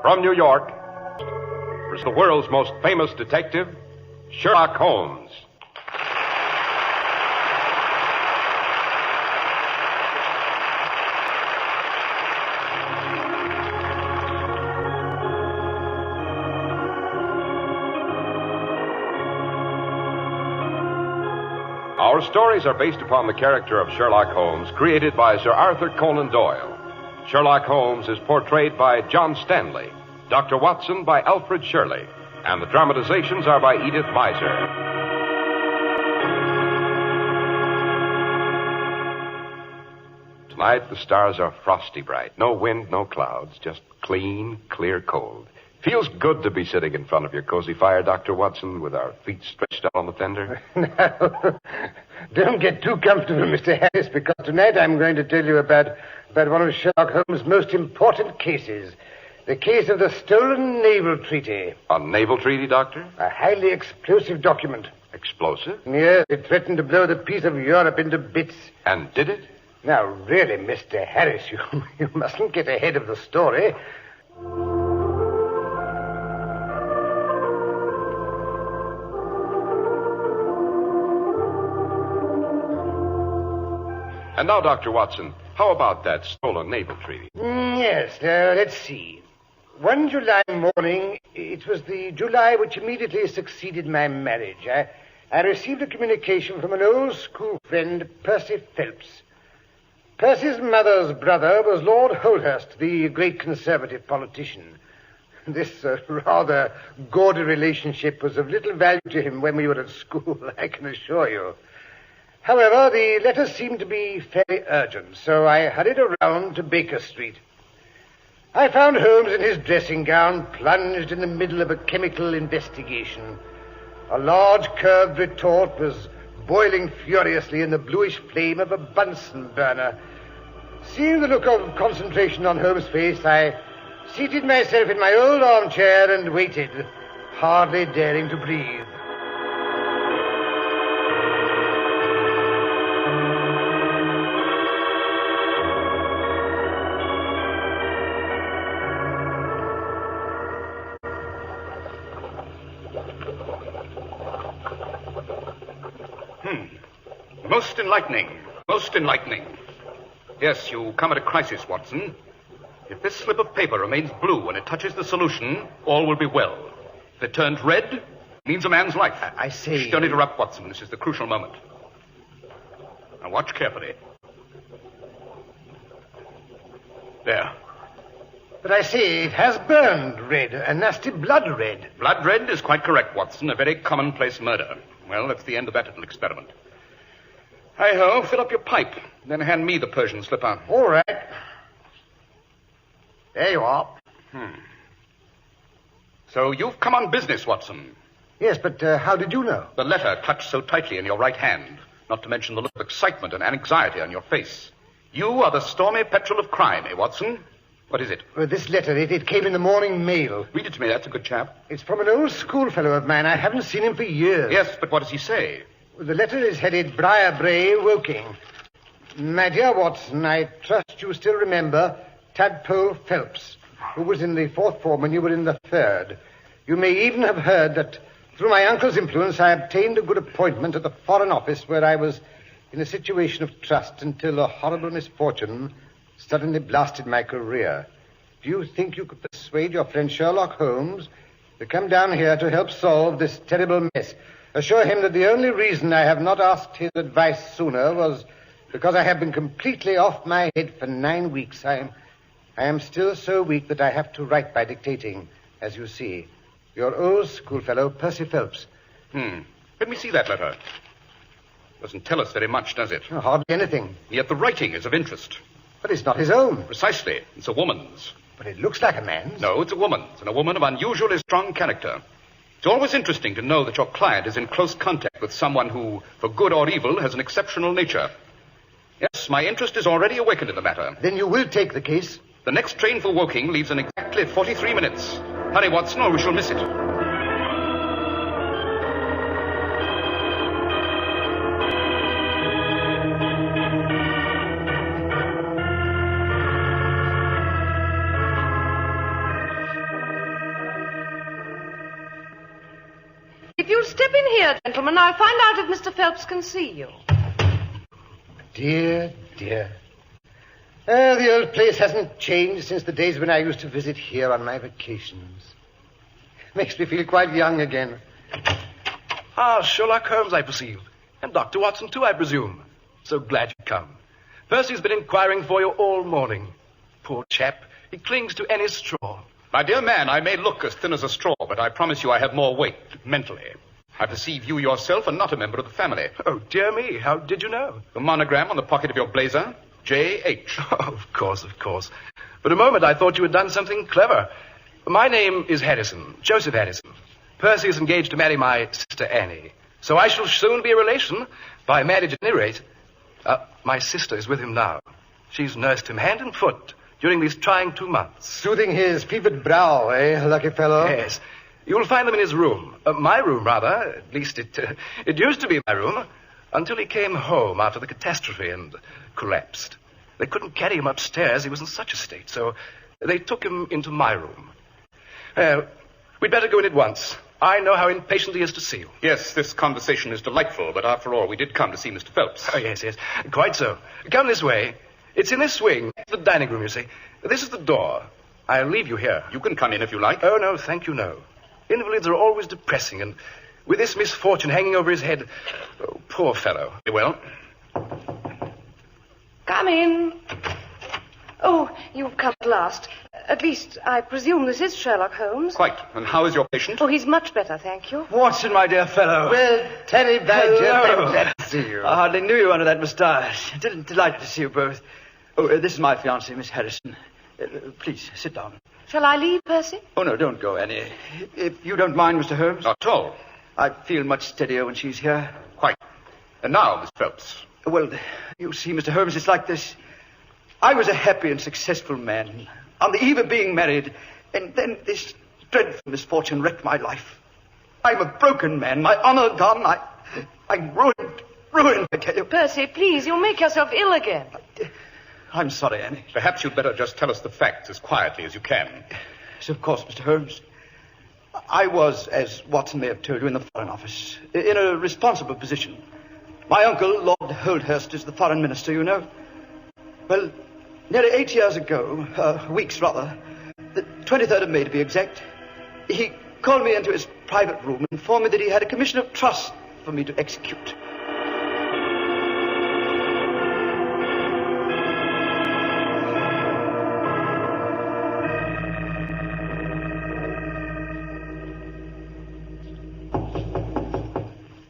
From New York, is the world's most famous detective, Sherlock Holmes. Our stories are based upon the character of Sherlock Holmes, created by Sir Arthur Conan Doyle. Sherlock Holmes is portrayed by John Stanley, Dr. Watson by Alfred Shirley, and the dramatizations are by Edith Meiser. Tonight, the stars are frosty bright. No wind, no clouds, just clean, clear cold. Feels good to be sitting in front of your cozy fire, Dr. Watson, with our feet stretched out on the fender. No, don't get too comfortable, Mr. Harris, because tonight I'm going to tell you about one of Sherlock Holmes' most important cases. The case of the stolen naval treaty. A naval treaty, Doctor? A highly explosive document. Explosive? Yes, it threatened to blow the peace of Europe into bits. And did it? Now, really, Mr. Harris, you mustn't get ahead of the story. And now, Dr. Watson, how about that stolen naval treaty? Yes, let's see. One July morning, it was the July which immediately succeeded my marriage, I received a communication from an old school friend, Percy Phelps. Percy's mother's brother was Lord Holhurst, the great conservative politician. This rather gaudy relationship was of little value to him when we were at school, I can assure you. However, the letter seemed to be fairly urgent, so I hurried around to Baker Street. I found Holmes in his dressing gown, plunged in the middle of a chemical investigation. A large curved retort was boiling furiously in the bluish flame of a Bunsen burner. Seeing the look of concentration on Holmes' face, I seated myself in my old armchair and waited, hardly daring to breathe. Most enlightening. Most enlightening. Yes, you come at a crisis, Watson. If this slip of paper remains blue when it touches the solution, all will be well. If it turns red, it means a man's life. I say... Shh, don't interrupt, Watson. This is the crucial moment. Now watch carefully. There. But I say, it has burned red, a nasty blood red. Blood red is quite correct, Watson. A very commonplace murder. Well, that's the end of that little experiment. Hi-ho, fill up your pipe, then hand me the Persian slipper. All right. There you are. So you've come on business, Watson. Yes, but how did you know? The letter clutched so tightly in your right hand, not to mention the look of excitement and anxiety on your face. You are the stormy petrel of crime, eh, Watson? What is it? This letter, it came in the morning mail. Read it to me, that's a good chap. It's from an old schoolfellow of mine. I haven't seen him for years. Yes, but what does he say? The letter is headed Briar-Bray, Woking. My dear Watson, I trust you still remember Tadpole Phelps, who was in the 4th form when you were in the 3rd. You may even have heard that through my uncle's influence I obtained a good appointment at the Foreign Office where I was in a situation of trust until a horrible misfortune suddenly blasted my career. Do you think you could persuade your friend Sherlock Holmes to come down here to help solve this terrible mess? Assure him that the only reason I have not asked his advice sooner was because I have been completely off my head for 9 weeks. I am still so weak that I have to write by dictating, as you see. Your old schoolfellow, Percy Phelps. Let me see that letter. Doesn't tell us very much, does it? Oh, hardly anything. Yet the writing is of interest. But it's not his own. Precisely. It's a woman's. But it looks like a man's. No, it's a woman's, and a woman of unusually strong character. It's always interesting to know that your client is in close contact with someone who, for good or evil, has an exceptional nature. Yes, my interest is already awakened in the matter. Then you will take the case? The next train for Woking leaves in exactly 43 minutes. Hurry, Watson, or we shall miss it. If you'll step in here, gentlemen, I'll find out if Mr. Phelps can see you. Dear, dear. The old place hasn't changed since the days when I used to visit here on my vacations. Makes me feel quite young again. Ah, Sherlock Holmes, I perceive. And Dr. Watson, too, I presume. So glad you've come. Percy's been inquiring for you all morning. Poor chap. He clings to any straw. My dear man, I may look as thin as a straw, but I promise you I have more weight, mentally. I perceive you yourself are not a member of the family. Oh, dear me. How did you know? The monogram on the pocket of your blazer, J.H. Oh, of course. For a moment, I thought you had done something clever. My name is Harrison, Joseph Harrison. Percy is engaged to marry my sister Annie. So I shall soon be a relation, by marriage at any rate. My sister is with him now. She's nursed him hand and foot during these trying 2 months. Soothing his fevered brow, eh, lucky fellow? Yes. You'll find them in his room. My room, rather. At least it used to be my room, until he came home after the catastrophe and collapsed. They couldn't carry him upstairs. He was in such a state, so they took him into my room. We'd better go in at once. I know how impatient he is to see you. Yes, this conversation is delightful, but after all, we did come to see Mr. Phelps. Oh, yes. Quite so. Come this way. It's in this wing, the dining room, you see. This is the door. I'll leave you here. You can come in if you like. Oh, no, thank you, no. Invalids are always depressing, and with this misfortune hanging over his head... Oh, poor fellow. Very well. Come in. Oh, you've come at last. At least, I presume this is Sherlock Holmes. Quite. And how is your patient? Oh, he's much better, thank you. Watson, my dear fellow. Well, Terry Badger, Hello. I'm glad to see you. I hardly knew you under that moustache. Delighted to see you both. Oh, this is my fiancée, Miss Harrison. Please, sit down. Shall I leave, Percy? Oh, no, don't go, Annie. If you don't mind, Mr. Holmes. Not at all. I feel much steadier when she's here. Quite. And now, Miss Phelps. Well, you see, Mr. Holmes, it's like this. I was a happy and successful man, on the eve of being married, and then this dreadful misfortune wrecked my life. I'm a broken man, my honor gone, I'm ruined, I tell you. Percy, please, you'll make yourself ill again. I'm sorry, Annie. Perhaps you'd better just tell us the facts as quietly as you can. Yes, of course, Mr. Holmes. I was, as Watson may have told you, in the Foreign Office, in a responsible position. My uncle, Lord Holdhurst, is the Foreign Minister, you know. Well, nearly 8 years ago, weeks rather, the 23rd of May to be exact, he called me into his private room and informed me that he had a commission of trust for me to execute.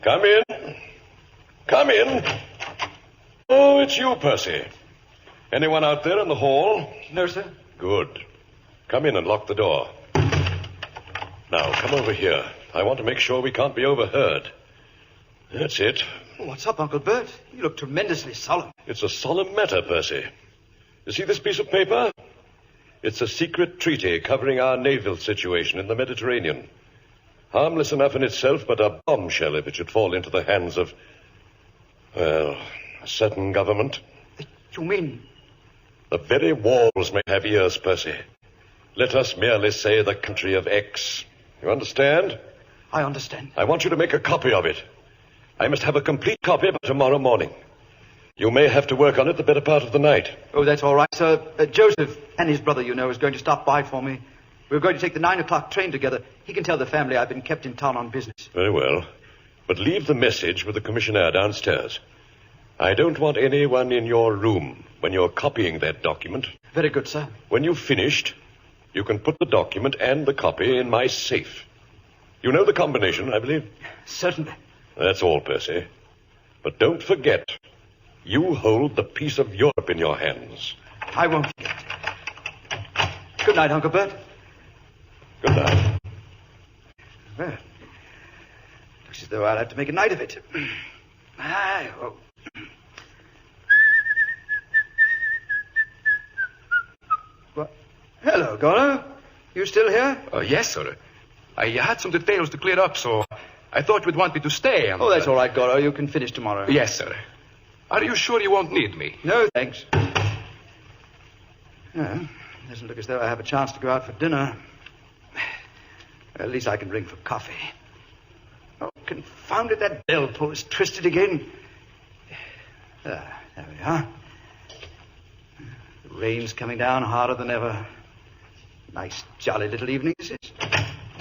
Come in. Come in. Oh, it's you, Percy. Anyone out there in the hall? No, sir. Good. Come in and lock the door. Now, come over here. I want to make sure we can't be overheard. That's it. What's up, Uncle Bert? You look tremendously solemn. It's a solemn matter, Percy. You see this piece of paper? It's a secret treaty covering our naval situation in the Mediterranean. Harmless enough in itself, but a bombshell if it should fall into the hands of, well, a certain government. You mean? The very walls may have ears, Percy. Let us merely say the country of X. You understand? I understand. I want you to make a copy of it. I must have a complete copy by tomorrow morning. You may have to work on it the better part of the night. Oh, that's all right, sir. Joseph and his brother, you know, is going to stop by for me. We're going to take the 9 o'clock train together. He can tell the family I've been kept in town on business. Very well. But leave the message with the commissioner downstairs. I don't want anyone in your room when you're copying that document. Very good, sir. When you've finished, you can put the document and the copy in my safe. You know the combination, I believe? Certainly. That's all, Percy. But don't forget, you hold the piece of Europe in your hands. I won't forget. Good night, Uncle Bert. Good night. Well, looks as though I'll have to make a night of it. Oh. Well, hello, Goro. You still here? Yes, sir. I had some details to clear up, so I thought you'd want me to stay. Oh, that's all right, Goro. You can finish tomorrow. Yes, sir. Are you sure you won't need me? No, thanks. Well, doesn't look as though I have a chance to go out for dinner. At least I can ring for coffee. Oh, Confounded, that bell pull is twisted again. There we are. The rain's coming down harder than ever. Nice, jolly little evening this is.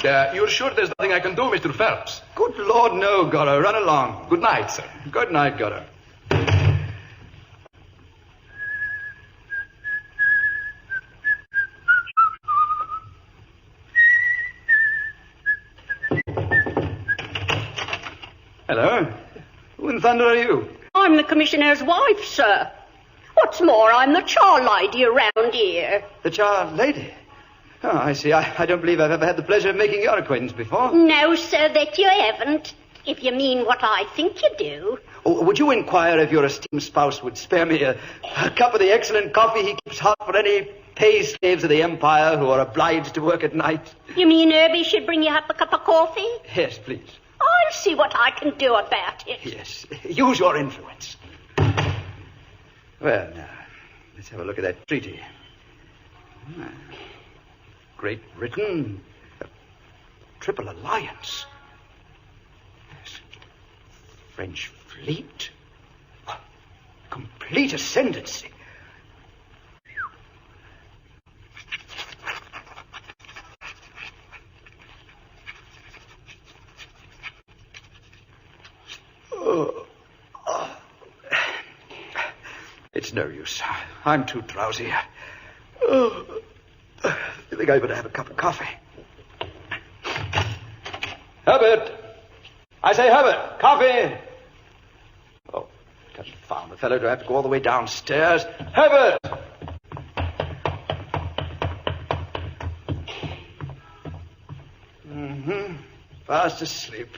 You're sure there's nothing I can do, Mr. Phelps? Good Lord, no, Goro. Run along. Good night, sir. Good night, Goro. Hello. Who in thunder are you? I'm the Commissioner's wife, sir. What's more, I'm the char lady around here. The char lady? Oh, I see. I don't believe I've ever had the pleasure of making your acquaintance before. No, sir, that you haven't. If you mean what I think you do. Oh, would you inquire if your esteemed spouse would spare me a cup of the excellent coffee he keeps hot for any pay slaves of the Empire who are obliged to work at night? You mean Herbie should bring you up a cup of coffee? Yes, please. I'll see what I can do about it. Yes, use your influence. Well, now, let's have a look at that treaty. Great Britain, a triple alliance. Yes. French fleet, complete ascendancy. It's no use. I'm too drowsy. I think I'd better have a cup of coffee. Herbert! I say, Herbert, coffee! Oh, confound the fellow to have to go all the way downstairs. Herbert! Fast asleep.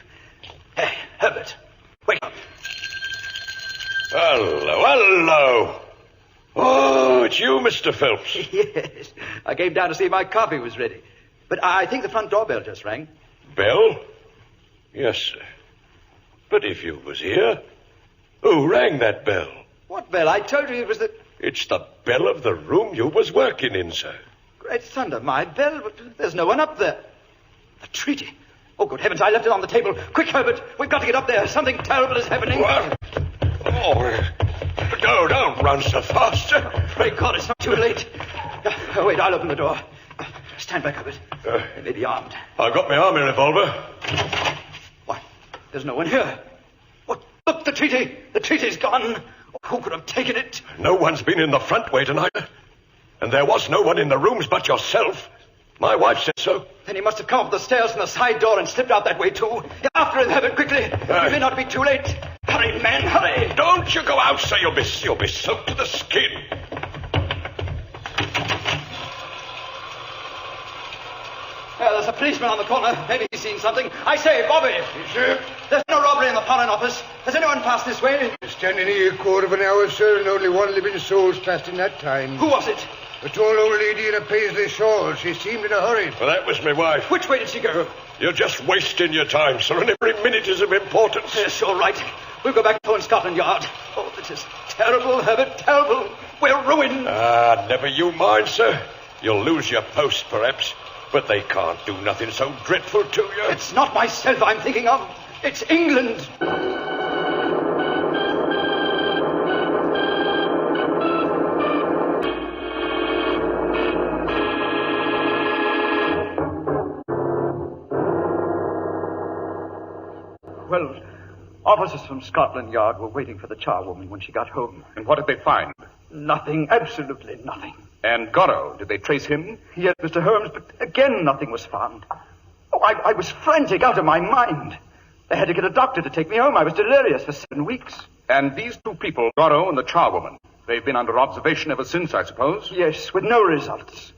Hey, Herbert, wake up. Hello. Oh, it's you, Mr. Phelps. Yes, I came down to see if my coffee was ready. But I think the front doorbell just rang. Bell? Yes, sir. But if you was here, who rang that bell? What bell? I told you it was the... It's the bell of the room you was working in, sir. Great thunder, my bell, but there's no one up there. The treaty. Oh, good heavens, I left it on the table. Quick, Herbert, we've got to get up there. Something terrible is happening. What? Oh, no, don't run so fast, sir. Pray God, it's not too late. Wait, I'll open the door. Stand back, Herbert. They may be armed. I've got my army revolver. Why, there's no one here. What? Look, the treaty. The treaty's gone. Who could have taken it? No one's been in the front way tonight. And there was no one in the rooms but yourself. My wife said so. Then he must have come up the stairs from the side door and slipped out that way, too. Get after him, Herbert, quickly. It may not be too late. Hurry, man, hurry. Don't you go out, sir. You'll be soaked to the skin. There's a policeman on the corner. Maybe he's seen something. I say, Bobby. Yes, sir? There's no robbery in the Foreign Office. Has anyone passed this way? Standing here a quarter of an hour, sir, and only one living soul's passed in that time. Who was it? A tall old lady in a paisley shawl. She seemed in a hurry. Well, that was my wife. Which way did she go? You're just wasting your time, sir, and every minute is of importance. Yes, all right. We'll go back to Scotland Yard. Oh, this is terrible, Herbert, terrible. We're ruined. Never you mind, sir. You'll lose your post, perhaps, but they can't do nothing so dreadful to you. It's not myself I'm thinking of. It's England. Well, officers from Scotland Yard were waiting for the charwoman when she got home. And what did they find? Nothing, absolutely nothing. And Goro, did they trace him? Yes, Mr. Holmes, but again nothing was found. Oh, I was frantic, out of my mind. They had to get a doctor to take me home. I was delirious for 7 weeks. And these two people, Goro and the charwoman, they've been under observation ever since, I suppose? Yes, with no results.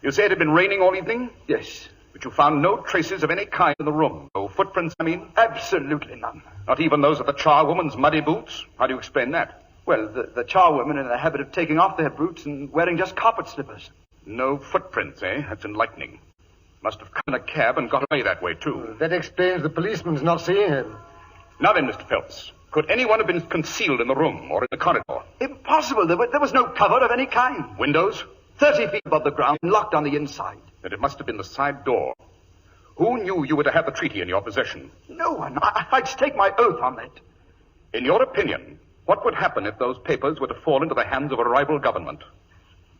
You say it had been raining all evening? Yes. But you found no traces of any kind in the room? No footprints, I mean? Absolutely none. Not even those of the charwoman's muddy boots? How do you explain that? Well, the charwomen are in the habit of taking off their boots and wearing just carpet slippers. No footprints, eh? That's enlightening. Must have come in a cab and got away that way, too. That explains the policeman's not seeing him. Now then, Mr. Phelps, could anyone have been concealed in the room or in the corridor? Impossible. There was no cover of any kind. Windows? 30 feet above the ground, locked on the inside. Then it must have been the side door. Who knew you were to have the treaty in your possession? No one. I'd stake my oath on that. In your opinion, what would happen if those papers were to fall into the hands of a rival government?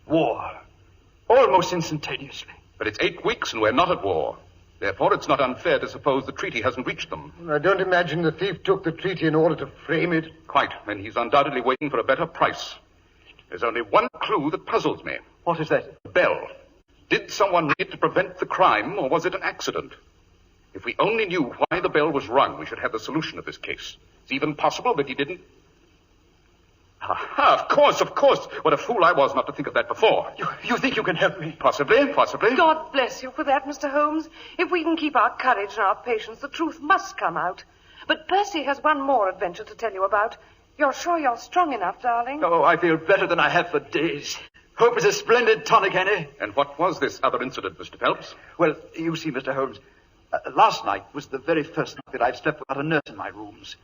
War. Almost instantaneously. But it's 8 weeks and we're not at war. Therefore, it's not unfair to suppose the treaty hasn't reached them. I don't imagine the thief took the treaty in order to frame it. Quite, and he's undoubtedly waiting for a better price. There's only one clue that puzzles me. What is that? The bell. Did someone ring it to prevent the crime, or was it an accident? If we only knew why the bell was rung, we should have the solution of this case. It's even possible that he didn't... Aha, of course. What a fool I was not to think of that before. You think you can help me? Possibly. God bless you for that, Mr. Holmes. If we can keep our courage and our patience, the truth must come out. But Percy has one more adventure to tell you about. You're sure you're strong enough, darling? Oh, I feel better than I have for days. Hope is a splendid tonic, Annie. And what was this other incident, Mr. Phelps? Well, you see, Mr. Holmes, last night was the very first night that I've slept without a nurse in my rooms.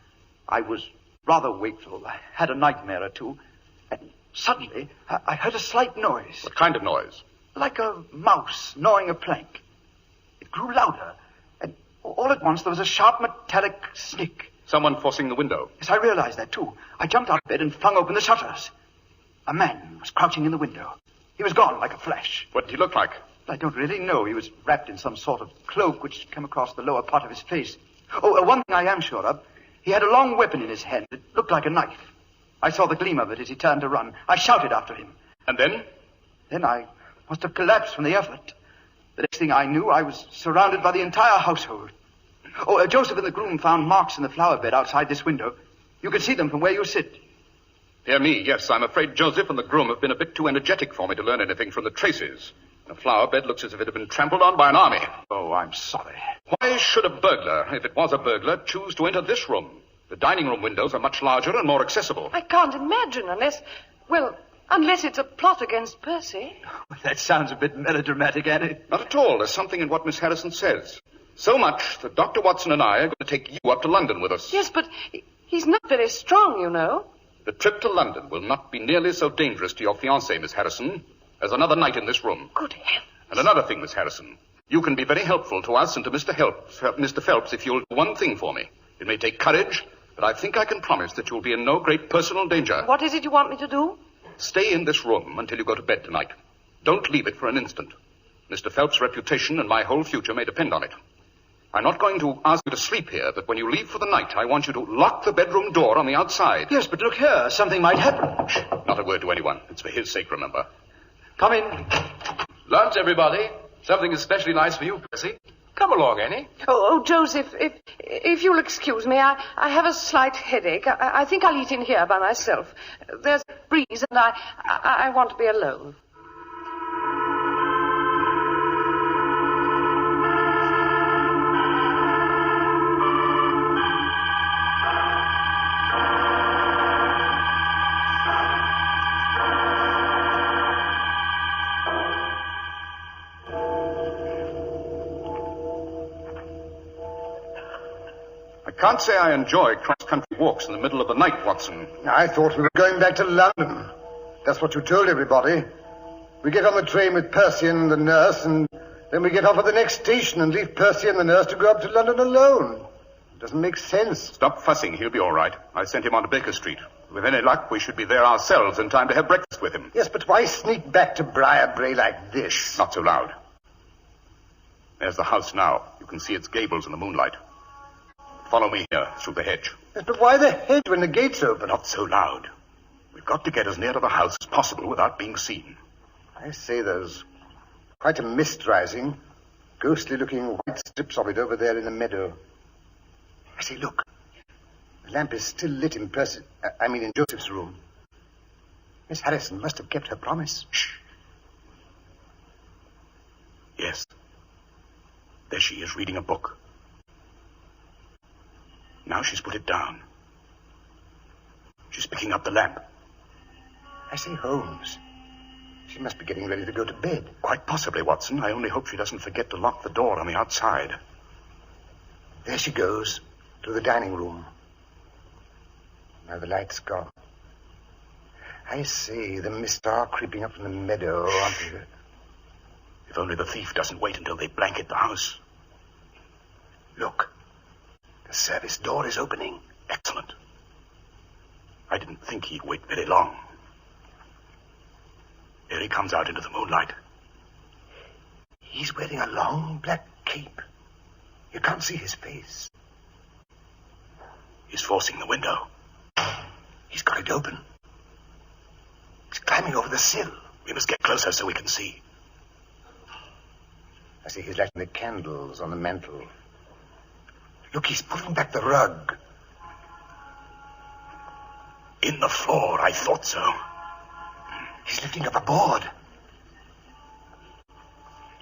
I was rather wakeful. I had a nightmare or two. And suddenly, I heard a slight noise. What kind of noise? Like a mouse gnawing a plank. It grew louder, and all at once there was a sharp metallic snick. Someone forcing the window. Yes, I realized that, too. I jumped out of bed and flung open the shutters. A man was crouching in the window. He was gone like a flash. What did he look like? I don't really know. He was wrapped in some sort of cloak which came across the lower part of his face. Oh, one thing I am sure of. He had a long weapon in his hand that looked like a knife. I saw the gleam of it as he turned to run. I shouted after him. And then? Then I must have collapsed from the effort. The next thing I knew, I was surrounded by the entire household. Oh, Joseph and the groom found marks in the flower bed outside this window. You can see them from where you sit. Dear me, yes, I'm afraid Joseph and the groom have been a bit too energetic for me to learn anything from the traces. The flower bed looks as if it had been trampled on by an army. Oh, I'm sorry. Why should a burglar, if it was a burglar, choose to enter this room? The dining room windows are much larger and more accessible. I can't imagine unless it's a plot against Percy. Well, that sounds a bit melodramatic, Annie. Not at all. There's something in what Miss Harrison says. So much that Dr. Watson and I are going to take you up to London with us. Yes, but he's not very strong, you know. The trip to London will not be nearly so dangerous to your fiancé, Miss Harrison, as another night in this room. Good heavens. And another thing, Miss Harrison. You can be very helpful to us and to Mr. Phelps if you'll do one thing for me. It may take courage, but I think I can promise that you'll be in no great personal danger. What is it you want me to do? Stay in this room until you go to bed tonight. Don't leave it for an instant. Mr. Phelps' reputation and my whole future may depend on it. I'm not going to ask you to sleep here, but when you leave for the night, I want you to lock the bedroom door on the outside. Yes, but look here. Something might happen. Shh. Not a word to anyone. It's for his sake, remember. Come in. Lunch, everybody. Something especially nice for you, Percy. Come along, Annie. Oh, Joseph, if you'll excuse me, I have a slight headache. I think I'll eat in here by myself. There's a breeze, and I want to be alone. I can't say I enjoy cross-country walks in the middle of the night, Watson. I thought we were going back to London. That's what you told everybody. We get on the train with Percy and the nurse, and then we get off at the next station and leave Percy and the nurse to go up to London alone. It doesn't make sense. Stop fussing. He'll be all right. I sent him on to Baker Street. With any luck, we should be there ourselves in time to have breakfast with him. Yes, but why sneak back to Briarbrae like this? Not so loud. There's the house now. You can see its gables in the moonlight. Follow me here, through the hedge. Yes, but why the hedge when the gate's open? Not so loud. We've got to get as near to the house as possible without being seen. I say there's quite a mist rising. Ghostly-looking white strips of it over there in the meadow. I say, look. The lamp is still lit in in Joseph's room. Miss Harrison must have kept her promise. Shh. Yes. There she is, reading a book. Now she's put it down. She's picking up the lamp. I say, Holmes, she must be getting ready to go to bed. Quite possibly, Watson. I only hope she doesn't forget to lock the door on the outside. There she goes, to the dining room. Now the light's gone. I say, the mist are creeping up from the meadow, aren't they? If only the thief doesn't wait until they blanket the house. The service door is opening. Excellent. I didn't think he'd wait very long. Here he comes out into the moonlight. He's wearing a long black cape. You can't see his face. He's forcing the window. He's got it open. He's climbing over the sill. We must get closer so we can see. I see he's lighting the candles on the mantel. Look, he's pulling back the rug. In the floor, I thought so. He's lifting up a board.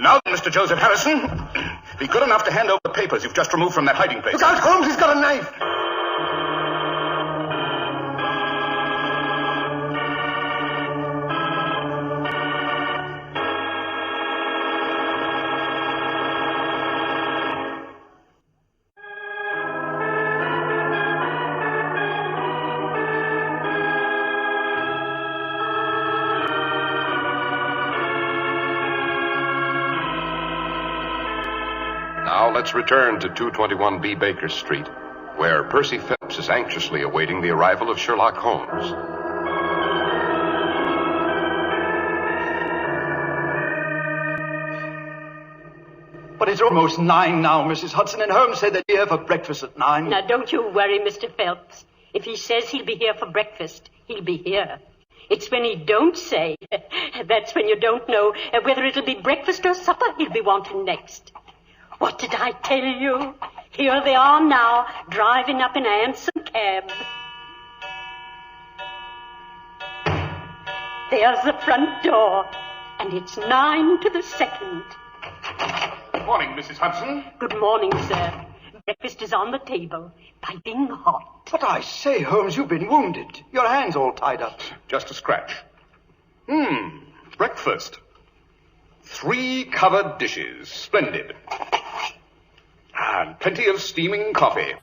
Now then, Mr. Joseph Harrison, be good enough to hand over the papers you've just removed from that hiding place. Look out, Holmes, he's got a knife! Now let's return to 221B Baker Street, where Percy Phillips is anxiously awaiting the arrival of Sherlock Holmes. But it's almost 9 now, Mrs. Hudson, and Holmes said they'd be here for breakfast at 9. Now, don't you worry, Mr. Phelps. If he says he'll be here for breakfast, he'll be here. It's when he don't say. That's when you don't know whether it'll be breakfast or supper he'll be wanting next. What did I tell you? Here they are now, driving up in a hansom cab. There's the front door, and it's 9 to the second. Good morning, Mrs. Hudson. Good morning, sir. Breakfast is on the table, piping hot. But I say, Holmes, you've been wounded. Your hand's all tied up. Just a scratch. Breakfast. 3 covered dishes. Splendid. And plenty of steaming coffee.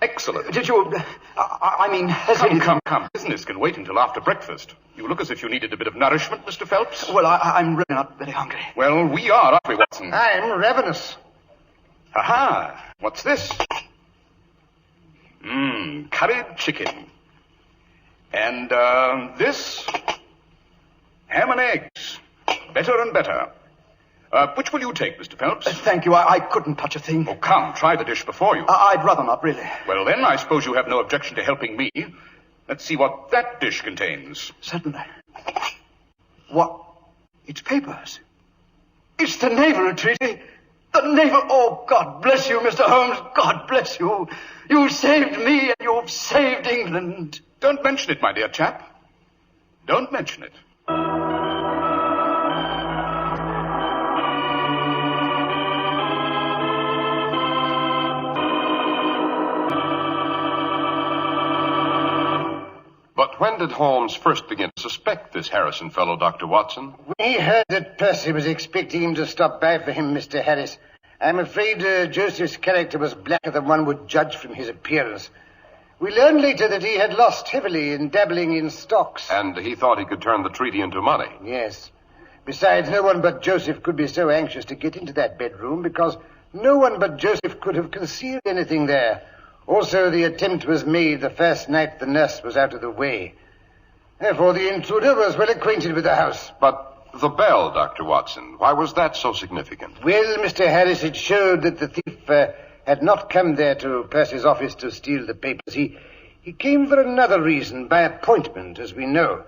Excellent. Did you... has any... Come. Business can wait until after breakfast. You look as if you needed a bit of nourishment, Mr. Phelps. Well, I'm really not very hungry. Well, we are, aren't we, Watson? I'm ravenous. Aha! What's this? Curried chicken. And, this? Ham and eggs. Better and better. Which will you take, Mr. Phelps? Thank you. I couldn't touch a thing. Oh, come, try the dish before you. I'd rather not, really. Well, then, I suppose you have no objection to helping me. Let's see what that dish contains. Certainly. What? It's papers. It's the naval treaty. The naval... Oh, God bless you, Mr. Holmes. God bless you. You saved me and you've saved England. Don't mention it, my dear chap. Don't mention it. But when did Holmes first begin to suspect this Harrison fellow, Dr. Watson? When he heard that Percy was expecting him to stop by for him, Mr. Harris, I'm afraid Joseph's character was blacker than one would judge from his appearance. We learned later that he had lost heavily in dabbling in stocks. And he thought he could turn the treaty into money. Yes. Besides, no one but Joseph could be so anxious to get into that bedroom because no one but Joseph could have concealed anything there. Also, the attempt was made the first night the nurse was out of the way. Therefore, the intruder was well acquainted with the house. But the bell, Dr. Watson, why was that so significant? Well, Mr. Harris, it showed that the thief had not come there to Percy's office to steal the papers. He came for another reason, by appointment, as we know.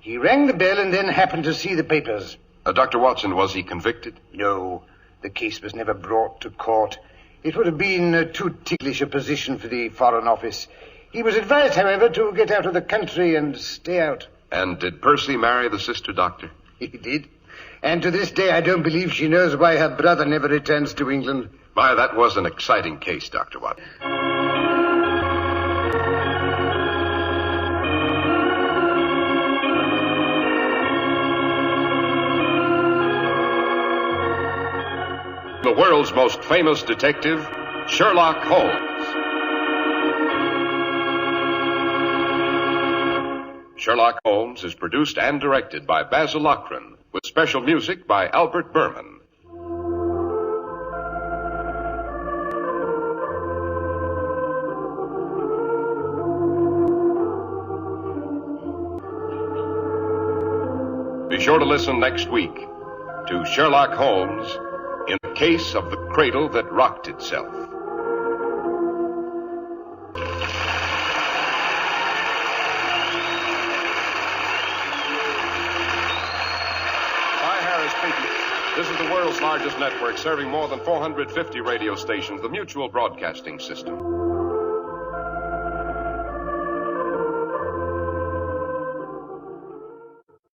He rang the bell and then happened to see the papers. Dr. Watson, was he convicted? No, the case was never brought to court. It would have been too ticklish a position for the Foreign Office. He was advised, however, to get out of the country and stay out. And did Percy marry the sister doctor? He did. And to this day, I don't believe she knows why her brother never returns to England. My, that was an exciting case, Dr. Watson. The world's most famous detective, Sherlock Holmes. Sherlock Holmes is produced and directed by Basil Lochran, with special music by Albert Berman. sure to listen next week to Sherlock Holmes in the case of the cradle that rocked itself. This is the world's largest network, serving more than 450 radio stations, the Mutual Broadcasting System.